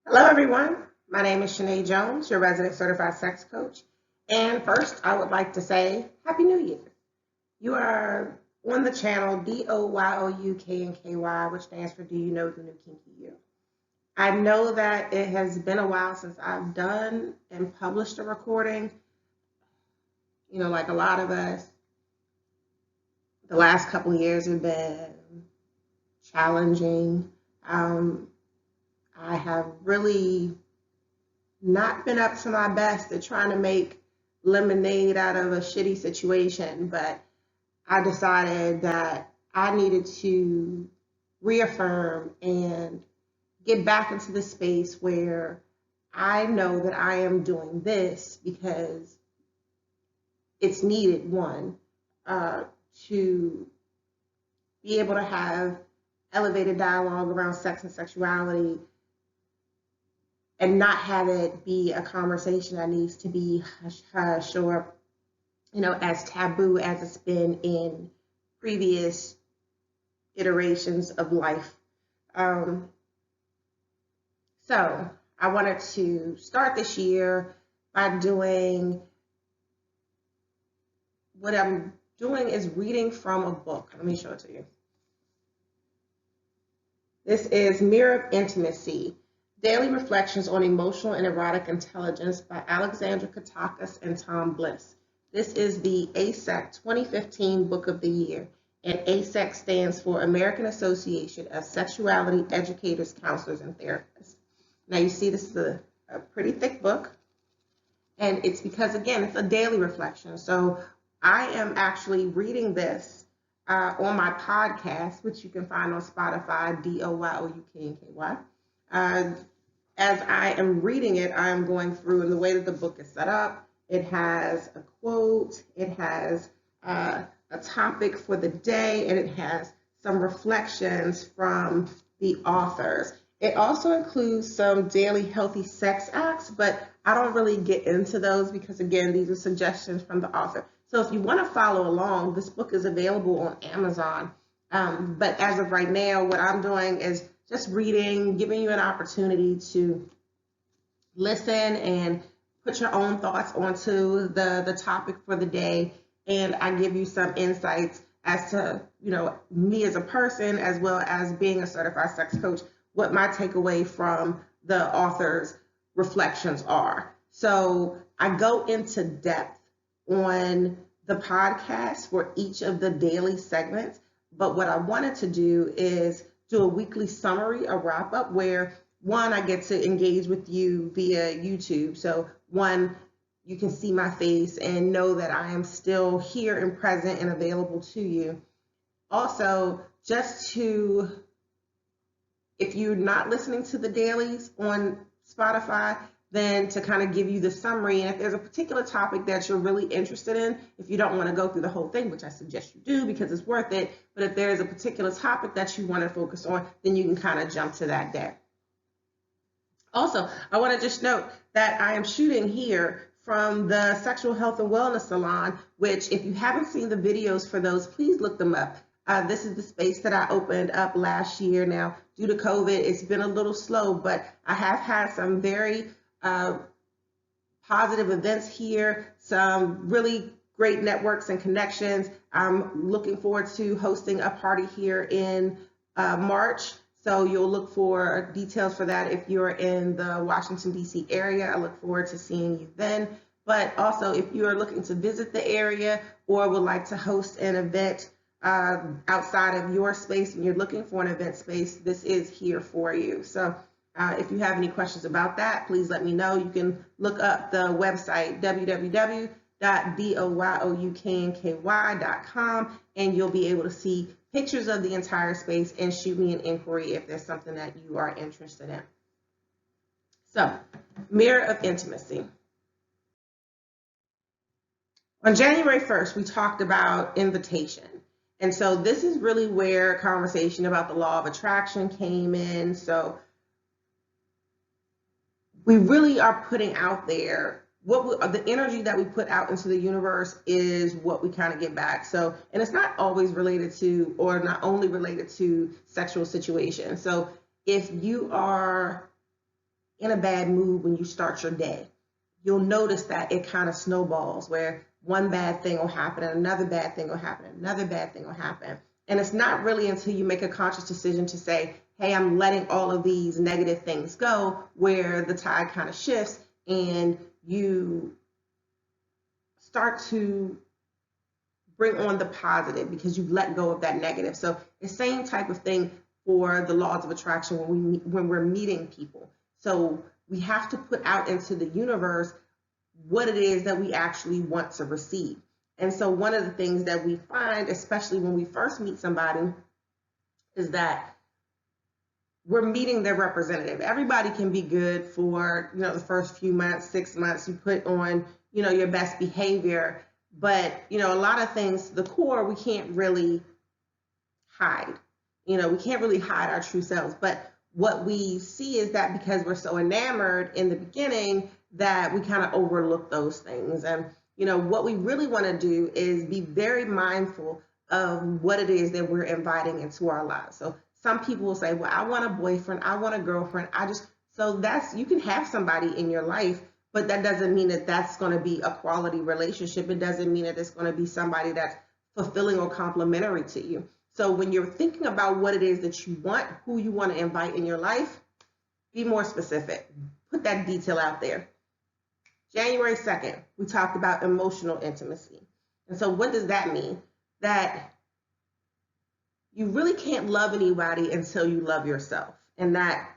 Hello, everyone. My name is Shani Jones, your resident certified sex coach. And first, I would like to say Happy New Year. You are on the channel DOYOUKNKY, which stands for Do You Know the New Kinky You? I know that it has been a while since I've done and published a recording. You know, like a lot of us, the last couple of years have been challenging. I have really not been up to my best at trying to make lemonade out of a shitty situation, but I decided that I needed to reaffirm and get back into the space where I know that I am doing this because it's needed, one, to be able to have elevated dialogue around sex and sexuality and not have it be a conversation that needs to be hush hush or, as taboo as it's been in previous iterations of life. So I wanted to start this year by doing what I'm doing is reading from a book. Let me show it to you. This is Mirror of Intimacy, Daily Reflections on Emotional and Erotic Intelligence by Alexandra, Catakas, and Tom Bliss. This is the ASEC 2015 Book of the Year, and ASEC stands for American Association of Sexuality Educators, Counselors, and Therapists. Now you see this is a pretty thick book, and it's because, again, it's a daily reflection. So I am actually reading this on my podcast, which you can find on Spotify, DOYOUKNKY. As I am reading it, I am going through, and the way that the book is set up, it has a quote, it has a topic for the day, and it has some reflections from the authors. It also includes some daily healthy sex acts, but I don't really get into those because, again, these are suggestions from the author. So if you want to follow along, this book is available on Amazon. But as of right now, what I'm doing is just reading, giving you an opportunity to listen and put your own thoughts onto the topic for the day. And I give you some insights as to, me as a person, as well as being a certified sex coach, what my takeaway from the author's reflections are. So I go into depth on the podcast for each of the daily segments. But what I wanted to do is do a weekly summary, a wrap up, where one, I get to engage with you via YouTube. So one, you can see my face and know that I am still here and present and available to you. Also, just to, if you're not listening to the dailies on Spotify, then to kind of give you the summary. And if there's a particular topic that you're really interested in, if you don't want to go through the whole thing, which I suggest you do because it's worth it, but if there's a particular topic that you want to focus on, then you can kind of jump to that day. Also, I want to just note that I am shooting here from the Sexual Health and Wellness Salon, which if you haven't seen the videos for those, please look them up. This is the space that I opened up last year. Now, due to COVID, it's been a little slow, but I have had some very positive events here, some really great networks and connections. I'm looking forward to hosting a party here in March. So you'll look for details for that if you're in the Washington, D.C. area. I look forward to seeing you then. But also, if you're looking to visit the area or would like to host an event outside of your space and you're looking for an event space, this is here for you. So if you have any questions about that, please let me know. You can look up the website, www.doyouknky.com, and you'll be able to see pictures of the entire space and shoot me an inquiry if there's something that you are interested in. So, Mirror of Intimacy. On January 1st, we talked about invitation. And so this is really where conversation about the law of attraction came in. So we really are putting out there the energy that we put out into the universe is what we kind of get back. So, and it's not always related to, or not only related to sexual situations. So if you are in a bad mood when you start your day. You'll notice that it kind of snowballs, where one bad thing will happen and another bad thing will happen, another bad thing will happen. And it's not really until you make a conscious decision to say, hey, I'm letting all of these negative things go, where the tide kind of shifts and you start to bring on the positive because you've let go of that negative. So the same type of thing for the laws of attraction when we're meeting people. So we have to put out into the universe what it is that we actually want to receive. And so one of the things that we find, especially when we first meet somebody, is that we're meeting their representative. Everybody can be good for, the first few months, 6 months. You put on, your best behavior. But, a lot of things, the core, we can't really hide. We can't really hide our true selves. But what we see is that because we're so enamored in the beginning that we kind of overlook those things. And, what we really want to do is be very mindful of what it is that we're inviting into our lives. So some people will say, well, I want a boyfriend, I want a girlfriend. You can have somebody in your life, but that doesn't mean that that's going to be a quality relationship. It doesn't mean that it's going to be somebody that's fulfilling or complimentary to you. So when you're thinking about what it is that you want, who you want to invite in your life, be more specific. Put that detail out there. January 2nd, we talked about emotional intimacy. And so what does that mean? That you really can't love anybody until you love yourself. And that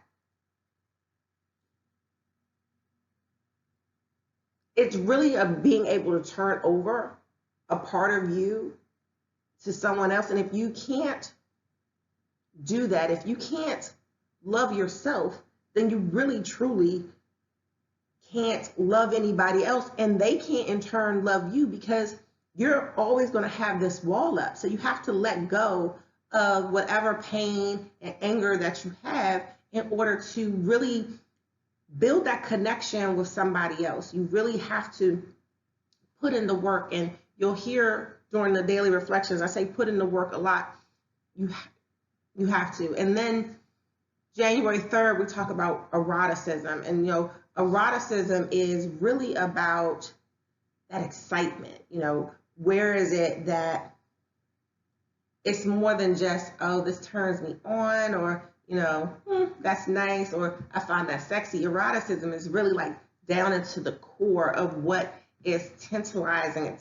it's really being able to turn over a part of you to someone else. And if you can't do that, if you can't love yourself, then you really, truly can't love anybody else. And they can't in turn love you because you're always going to have this wall up. So you have to let go of whatever pain and anger that you have in order to really build that connection with somebody else. You really have to put in the work, and you'll hear during the daily reflections, I say put in the work a lot. You have to. And then January 3rd, we talk about eroticism. And, eroticism is really about that excitement. Where is it that it's more than just, oh, this turns me on, or, that's nice, or I find that sexy. Eroticism is really like down into the core of what is tantalizing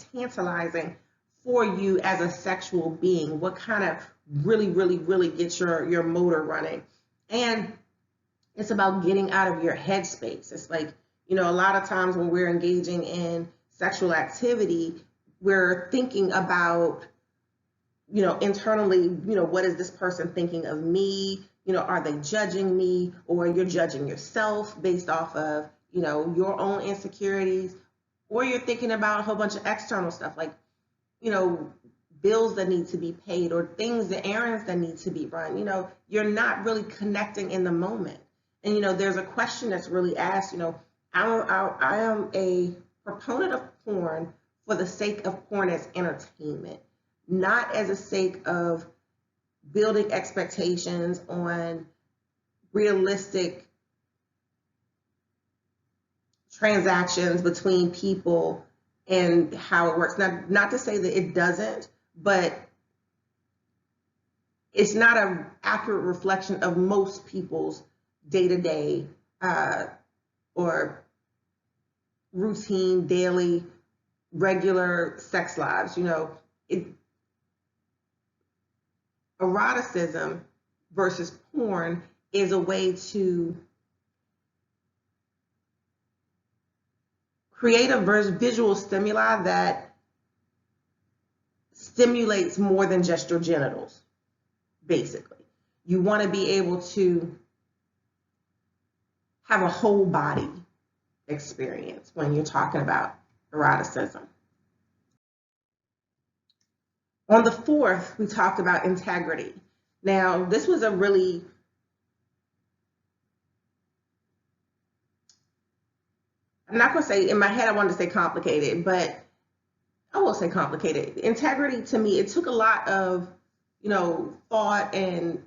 for you as a sexual being. What kind of really, really, really gets your motor running. And it's about getting out of your headspace. It's like, a lot of times when we're engaging in sexual activity, we're thinking about, internally, what is this person thinking of me? Are they judging me? Or you're judging yourself based off of, your own insecurities, or you're thinking about a whole bunch of external stuff like, bills that need to be paid, or errands that need to be run. You're not really connecting in the moment. And, there's a question that's really asked, I am a proponent of porn for the sake of porn as entertainment, not as a sake of building expectations on realistic transactions between people and how it works. Not to say that it doesn't, but it's not an accurate reflection of most people's day-to-day or routine, daily, regular sex lives. Eroticism versus porn is a way to create a visual stimuli that stimulates more than just your genitals, basically. You want to be able to have a whole body experience when you're talking about eroticism. On the 4th, we talked about integrity. Now, this was a really I'm not going to say, in my head I wanted to say complicated, but I will say complicated. Integrity, to me, it took a lot of, thought and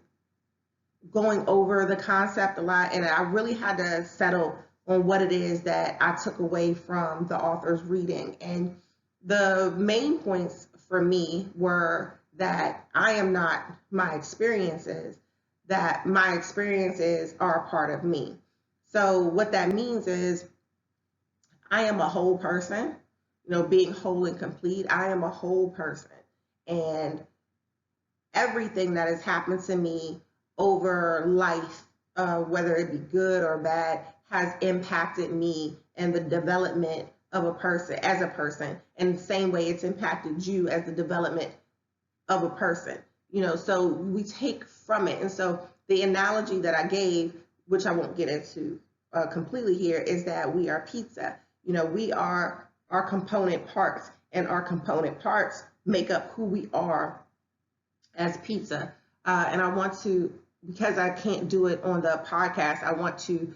going over the concept a lot, and I really had to settle on what it is that I took away from the author's reading. And the main points for me were that I am not my experiences, that my experiences are a part of me. So what that means is I am a whole person, being whole and complete. I am a whole person. And everything that has happened to me over life, whether it be good or bad, has impacted me and the development of a person as a person. And the same way it's impacted you as the development of a person. So we take from it. And so the analogy that I gave, which I won't get into completely here, is that we are pizza. We are our component parts, and our component parts make up who we are as pizza. And I want to, because I can't do it on the podcast, I want to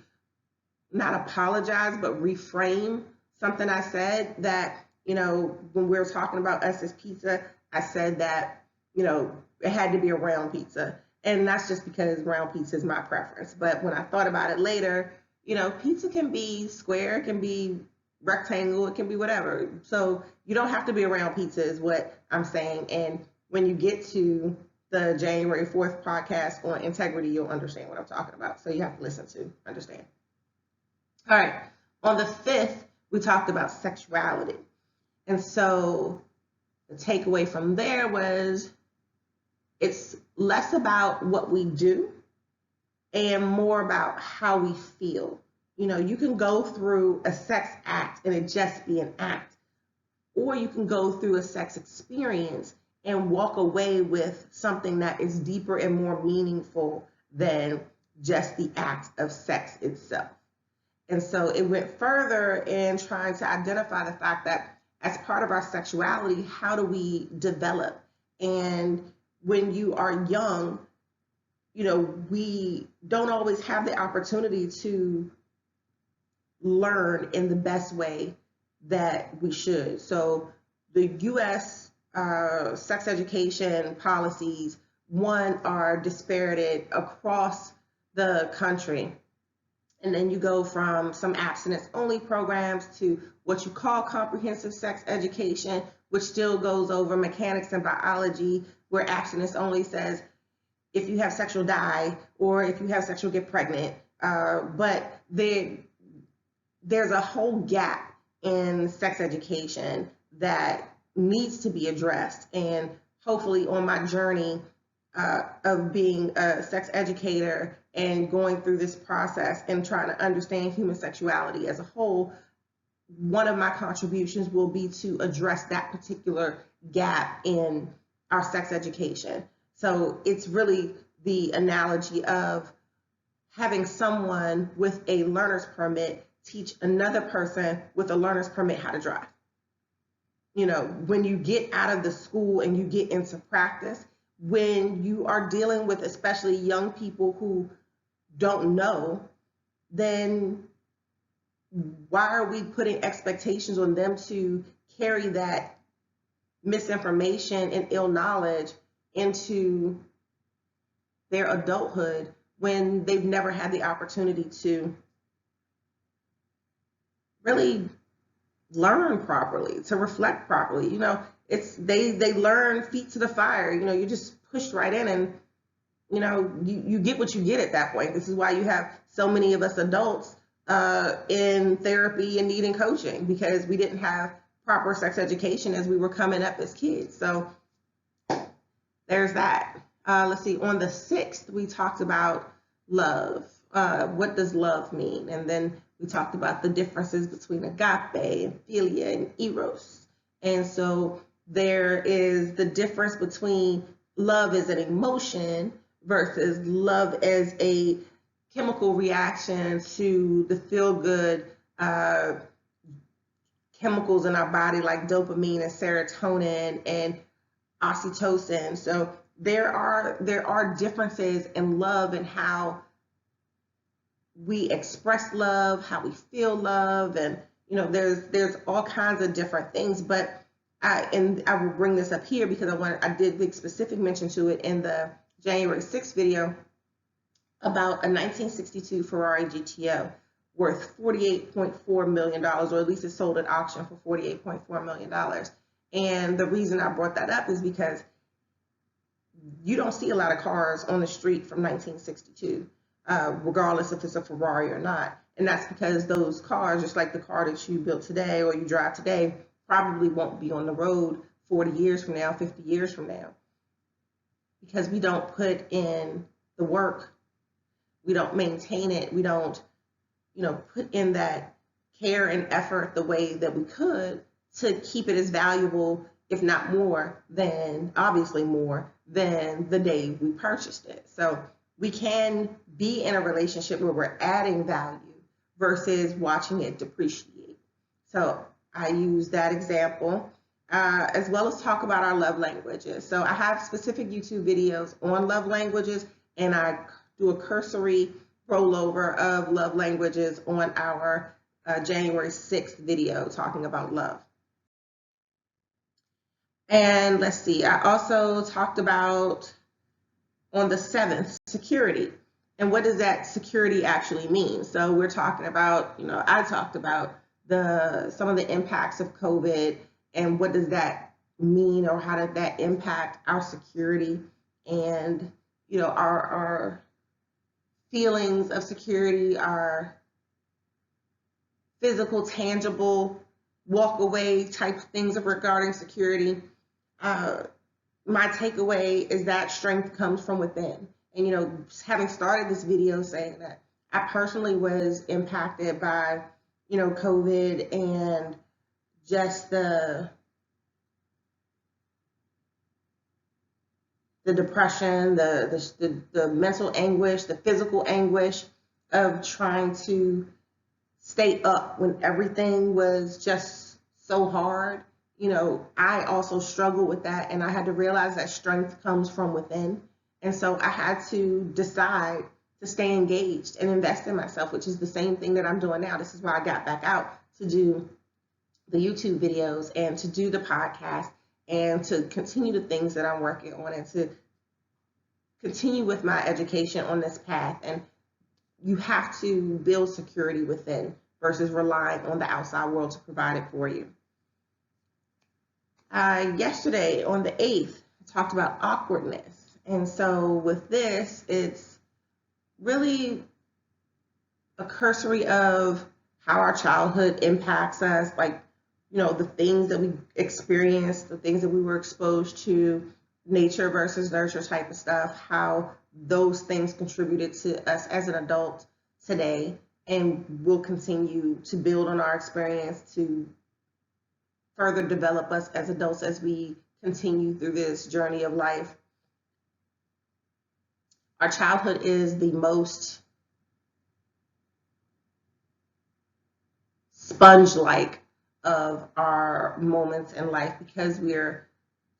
not apologize, but reframe something I said that, when we were talking about us as pizza, I said that, it had to be a round pizza. And that's just because round pizza is my preference. But when I thought about it later, pizza can be square, it can be rectangle, it can be whatever. So you don't have to be a round pizza is what I'm saying. And when you get to the January 4th podcast on integrity, you'll understand what I'm talking about. So you have to listen to understand. All right. On the 5th, we talked about sexuality. And so the takeaway from there was it's less about what we do and more about how we feel. You can go through a sex act and it just be an act, or you can go through a sex experience and walk away with something that is deeper and more meaningful than just the act of sex itself. And so it went further in trying to identify the fact that as part of our sexuality, how do we develop? And when you are young, we don't always have the opportunity to learn in the best way that we should. So the U.S. Sex education policies, one, are disparated across the country. And then you go from some abstinence-only programs to what you call comprehensive sex education, which still goes over mechanics and biology, where abstinence only says if you have sex, you'll die, or if you have sex, you'll get pregnant. But there's a whole gap in sex education that needs to be addressed. And hopefully on my journey of being a sex educator and going through this process and trying to understand human sexuality as a whole, one of my contributions will be to address that particular gap in our sex education. So it's really the analogy of having someone with a learner's permit teach another person with a learner's permit how to drive. When you get out of the school and you get into practice, when you are dealing with especially young people who don't know, then why are we putting expectations on them to carry that misinformation and ill knowledge into their adulthood when they've never had the opportunity to really learn properly, to reflect properly? It's they learn feet to the fire. You just pushed right in, and you get what you get at that point. This is why you have so many of us adults in therapy and needing coaching, because we didn't have proper sex education as we were coming up as kids. So there's that. Let's see, on the 6th, we talked about love. What does love mean? And then we talked about the differences between agape and philia and eros. And so there is the difference between love as an emotion versus love as a chemical reaction to the feel-good chemicals in our body, like dopamine and serotonin and oxytocin. So there are differences in love and how we express love, how we feel love, and there's all kinds of different things. But I will bring this up here because I did make specific mention to it in the January 6th video. about a 1962 Ferrari GTO worth $48.4 million, or at least it sold at auction for $48.4 million. And the reason I brought that up is because you don't see a lot of cars on the street from 1962, regardless if it's a Ferrari or not. And that's because those cars, just like the car that you built today or you drive today, probably won't be on the road 40 years from now, 50 years from now, because we don't put in the work, we don't maintain it, we don't, put in that care and effort the way that we could to keep it as valuable, if not more than, obviously more than the day we purchased it. So we can be in a relationship where we're adding value versus watching it depreciate. So I use that example, as well as talk about our love languages. So I have specific YouTube videos on love languages, and I do a cursory rollover of love languages on our January 6th video talking about love. And let's see, I also talked about on the 7th, security. And what does that security actually mean? So we're talking about, I talked about some of the impacts of COVID and what does that mean, or how did that impact our security and, our feelings of security, our physical, tangible, walk away type things regarding security. My takeaway is that strength comes from within. And, having started this video saying that I personally was impacted by, COVID and just the depression, the mental anguish, the physical anguish of trying to stay up when everything was just so hard. I also struggle with that, and I had to realize that strength comes from within. And so I had to decide to stay engaged and invest in myself, which is the same thing that I'm doing now. This is why I got back out to do the YouTube videos and to do the podcast and to continue the things that I'm working on and to continue with my education on this path. And you have to build security within versus relying on the outside world to provide it for you. Yesterday on the 8th, I talked about awkwardness. And so with this, it's really a cursory of how our childhood impacts us, like, the things that we experienced, the things that we were exposed to, nature versus nurture type of stuff, how those things contributed to us as an adult today, and will continue to build on our experience to further develop us as adults as we continue through this journey of life. Our childhood is the most sponge-like of our moments in life because we're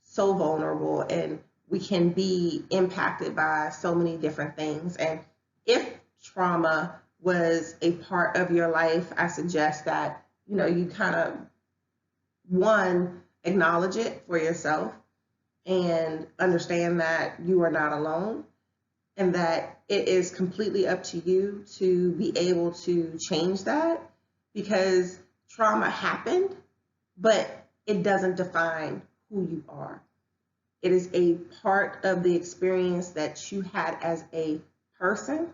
so vulnerable and we can be impacted by so many different things. And if trauma was a part of your life, I suggest that, you kind of, one, acknowledge it for yourself and understand that you are not alone, and that it is completely up to you to be able to change that, because trauma happened, but it doesn't define who you are. It is a part of the experience that you had as a person,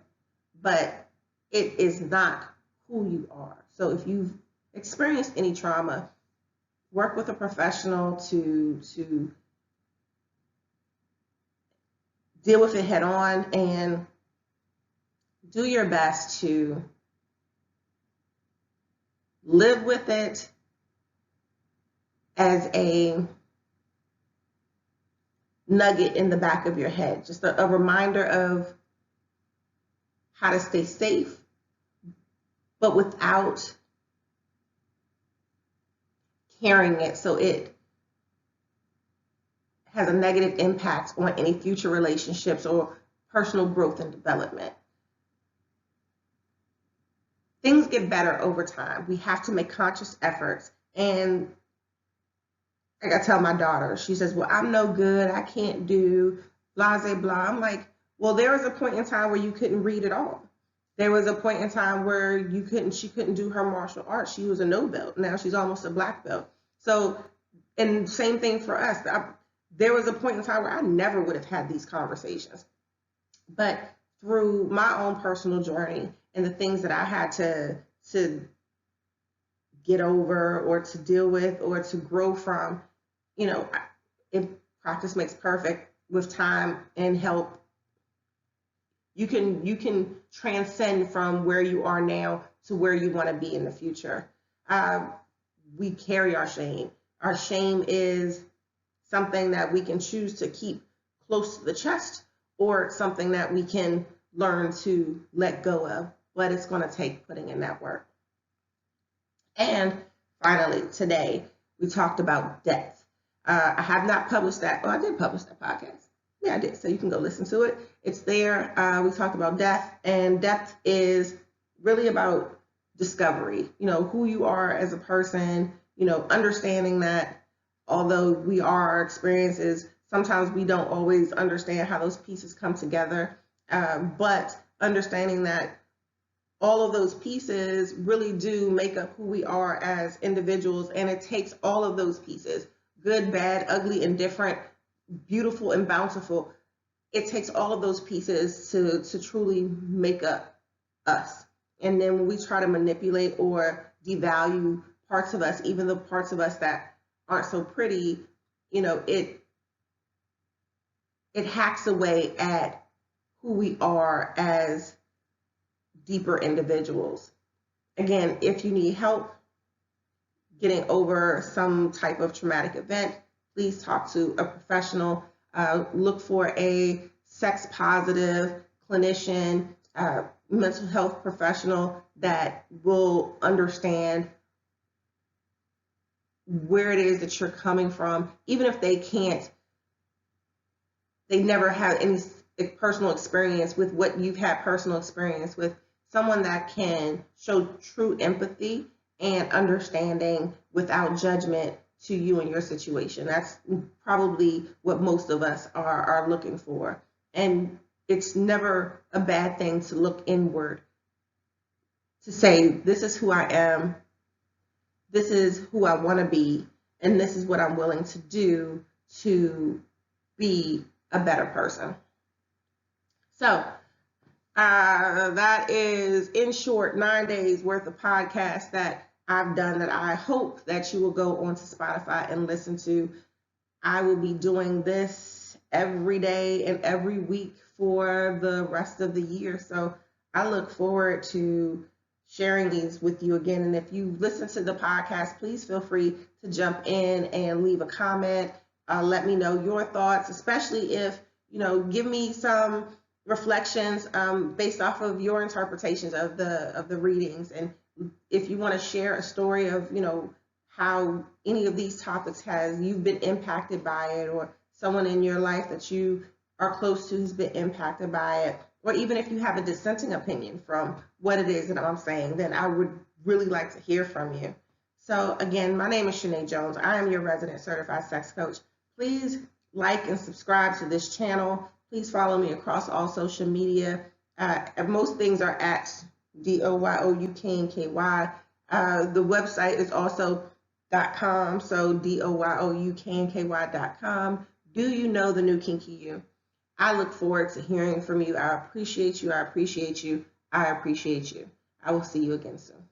but it is not who you are. So if you've experienced any trauma, work with a professional to deal with it head on and do your best to live with it as a nugget in the back of your head, just a reminder of how to stay safe, but without carrying it so it has a negative impact on any future relationships or personal growth and development. Things get better over time. We have to make conscious efforts. And like I tell my daughter, she says, well, I'm no good, I can't do blah, blah, blah. I'm like, Well, there was a point in time where you couldn't read at all. There was a point in time where she couldn't do her martial arts. She was a no belt. Now she's almost a black belt. So, and same thing for us. There was a point in time where I never would have had these conversations. But through my own personal journey and the things that I had to get over or to deal with or to grow from, if practice makes perfect, with time and help, you can transcend from where you are now to where you want to be in the future. We carry our shame. Our shame is something that we can choose to keep close to the chest, or something that we can learn to let go of, but it's going to take putting in that work. And finally, today, we talked about death. I have not published that. Oh, I did publish that podcast. Yeah, I did. So you can go listen to it. It's there. We talked about death, and death is really about discovery, who you are as a person, understanding that although we are our experiences, sometimes we don't always understand how those pieces come together, but understanding that all of those pieces really do make up who we are as individuals, and it takes all of those pieces, good, bad, ugly, indifferent, beautiful, and bountiful. It takes all of those pieces to truly make up us. And then when we try to manipulate or devalue parts of us, even the parts of us that aren't so pretty, it hacks away at who we are as deeper individuals. Again, if you need help getting over some type of traumatic event, please talk to a professional. Look for a sex positive clinician, mental health professional that will understand where it is that you're coming from, even if they never have any personal experience with what you've had personal experience with. Someone that can show true empathy and understanding without judgment to you and your situation. That's probably what most of us are looking for. And it's never a bad thing to look inward, to say, this is who I am, this is who I want to be, and this is what I'm willing to do to be a better person. So that is, in short, 9 days worth of podcasts that I've done that I hope that you will go onto Spotify and listen to. I will be doing this every day and every week for the rest of the year. So I look forward to sharing these with you again. And if you listen to the podcast, please feel free to jump in and leave a comment. Let me know your thoughts, especially if, give me some reflections based off of your interpretations of the readings. And if you want to share a story of, how any of these topics you've been impacted by it, or someone in your life that you are close to who's been impacted by it, or even if you have a dissenting opinion from what it is that I'm saying, then I would really like to hear from you. So again, my name is Shani Jones. I am your resident certified sex coach. Please like and subscribe to this channel. Please follow me across all social media. Most things are at DOYOUKNKY. The website is also .com, so DOYOUKNKY.com. Do you know the new kinky you? I look forward to hearing from you. I appreciate you. I appreciate you. I appreciate you. I will see you again soon.